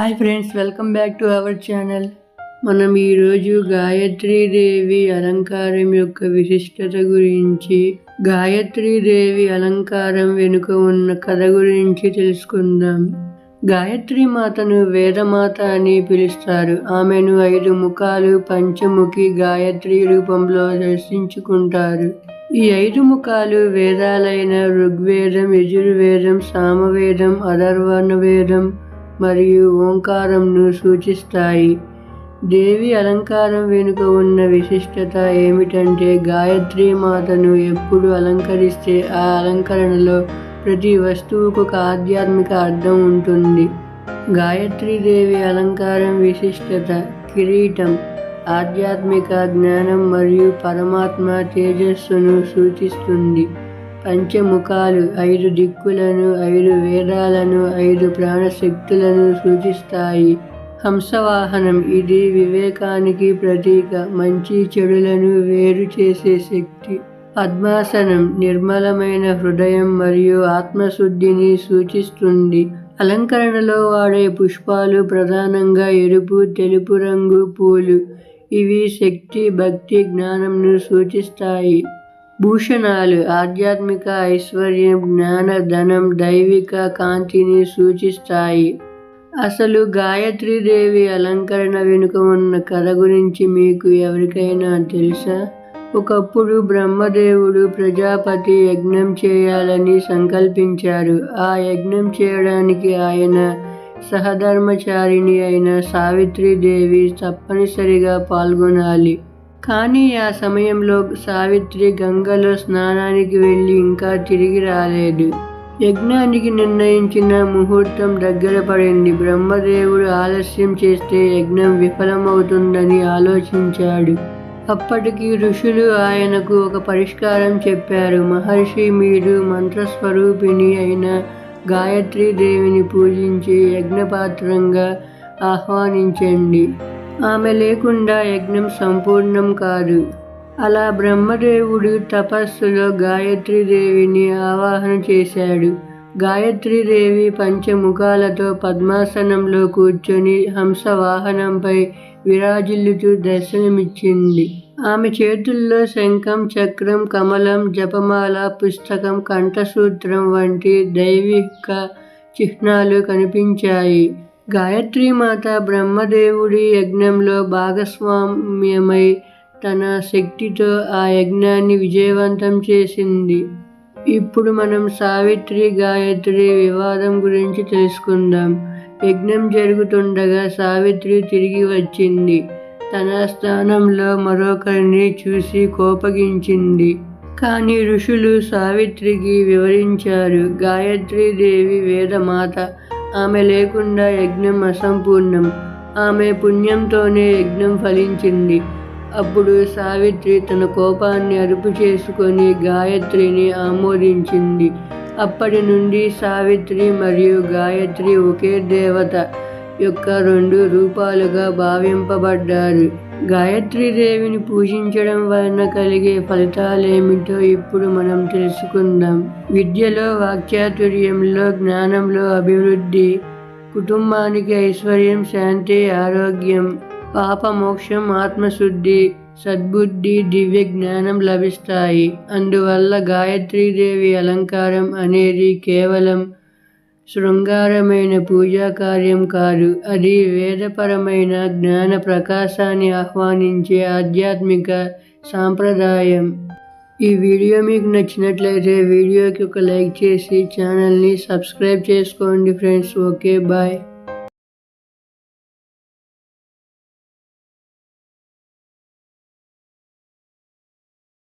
Hi friends, welcome back to our channel. మనం ఈరోజు గాయత్రీదేవి అలంకారం యొక్క విశిష్టత గురించి, గాయత్రీదేవి అలంకారం వెనుక ఉన్న కథ గురించి తెలుసుకుందాం. గాయత్రి మాతను వేదమాత అని పిలుస్తారు. ఆమెను 5 ముఖాలు, పంచముఖి గాయత్రి రూపంలో దర్శించుకుంటారు. ఈ 5 ముఖాలు వేదాలైన ఋగ్వేదం, యజుర్వేదం, సామవేదం, అథర్వణ వేదం మరియు ఓంకారంను సూచిస్తాయి. దేవి అలంకారం వెనుక ఉన్న విశిష్టత ఏమిటంటే, గాయత్రి మాతను ఎప్పుడు అలంకరిస్తే ఆ అలంకరణలో ప్రతి వస్తువుకు ఒక ఆధ్యాత్మిక అర్థం ఉంటుంది. గాయత్రీదేవి అలంకారం విశిష్టత: కిరీటం ఆధ్యాత్మిక జ్ఞానం మరియు పరమాత్మ తేజస్సును సూచిస్తుంది. పంచముఖాలు 5 దిక్కులను, 5 వేదాలను, 5 ప్రాణశక్తులను సూచిస్తాయి. హంసవాహనం ఇది వివేకానికి ప్రతీక, మంచి చెడులను వేరు చేసే శక్తి. పద్మాసనం నిర్మలమైన హృదయం మరియు ఆత్మశుద్ధిని సూచిస్తుంది. అలంకరణలో వాడే పుష్పాలు ప్రధానంగా ఎరుపు, తెలుపు రంగు పూలు. ఇవి శక్తి, భక్తి, జ్ఞానంను సూచిస్తాయి. భూషణాలు ఆధ్యాత్మిక ఐశ్వర్యం, జ్ఞాన, ధనం, దైవిక కాంతిని సూచిస్తాయి. అసలు గాయత్రీదేవి అలంకరణ వెనుక ఉన్న కథ గురించి మీకు ఎవరికైనా తెలుసా? ఒకప్పుడు బ్రహ్మదేవుడు ప్రజాపతి యజ్ఞం చేయాలని సంకల్పించారు. ఆ యజ్ఞం చేయడానికి ఆయన సహధర్మచారిణి అయిన సావిత్రీదేవి తప్పనిసరిగా పాల్గొనాలి. కానీ ఆ సమయంలో సావిత్రి గంగలో స్నానానికి వెళ్ళి ఇంకా తిరిగి రాలేదు. యజ్ఞానికి నిర్ణయించిన ముహూర్తం దగ్గర పడింది. బ్రహ్మదేవుడు ఆలస్యం చేస్తే యజ్ఞం విఫలమవుతుందని ఆలోచించాడు. అప్పటికి ఋషులు ఆయనకు ఒక పరిష్కారం చెప్పారు. మహర్షి, మీరు మంత్రస్వరూపిణి అయిన గాయత్రీదేవిని పూజించి యజ్ఞపాత్రంగా ఆహ్వానించండి. ఆమె లేకుండా యజ్ఞం సంపూర్ణం కాదు. అలా బ్రహ్మదేవుడు తపస్సులో గాయత్రీదేవిని ఆవాహన చేశాడు. గాయత్రీదేవి పంచముఖాలతో పద్మాసనంలో కూర్చొని హంసవాహనంపై విరాజిల్లుతూ దర్శనమిచ్చింది. ఆమె చేతుల్లో శంఖం, చక్రం, కమలం, జపమాల, పుస్తకం, కంఠసూత్రం వంటి దైవిక చిహ్నాలు కనిపించాయి. గాయత్రీమాత బ్రహ్మదేవుడి యజ్ఞంలో భాగస్వామ్యమై తన శక్తితో ఆ యజ్ఞాన్ని విజయవంతం చేసింది. ఇప్పుడు మనం సావిత్రి గాయత్రి వివాదం గురించి తెలుసుకుందాం. యజ్ఞం జరుగుతుండగా సావిత్రి తిరిగి వచ్చింది. తన స్థానంలో మరొకరిని చూసి కోపగించింది. కానీ ఋషులు సావిత్రికి వివరించారు, గాయత్రీదేవి వేదమాత. ఆమె లేకుండా యజ్ఞం అసంపూర్ణం. ఆమె పుణ్యంతోనే యజ్ఞం ఫలించింది. అప్పుడు సావిత్రి తన కోపాన్ని అదుపు చేసుకొని గాయత్రిని ఆమోదించింది. అప్పటి నుండి సావిత్రి మరియు గాయత్రి ఒకే దేవత యొక్క 2 రూపాలుగా భావింపబడ్డారు. గాయత్రీదేవిని పూజించడం వలన కలిగే ఫలితాలేమిటో ఇప్పుడు మనం తెలుసుకుందాం. విద్యలో వాక్చాతుర్యంలో, జ్ఞానంలో అభివృద్ధి, కుటుంబానికి ఐశ్వర్యం, శాంతి, ఆరోగ్యం, పాప మోక్షం, ఆత్మశుద్ధి, సద్బుద్ధి, దివ్య జ్ఞానం లభిస్తాయి. అందువల్ల గాయత్రీదేవి అలంకారం అనేది కేవలం శృంగారమైన పూజా కార్యం కాదు. అది వేదపరమైన జ్ఞాన ప్రకాశాన్ని ఆహ్వానించే ఆధ్యాత్మిక సాంప్రదాయం. ఈ వీడియో మీకు నచ్చినట్లయితే వీడియోకి ఒక లైక్ చేసి ఛానల్ని సబ్స్క్రైబ్ చేసుకోండి ఫ్రెండ్స్. Okay, bye.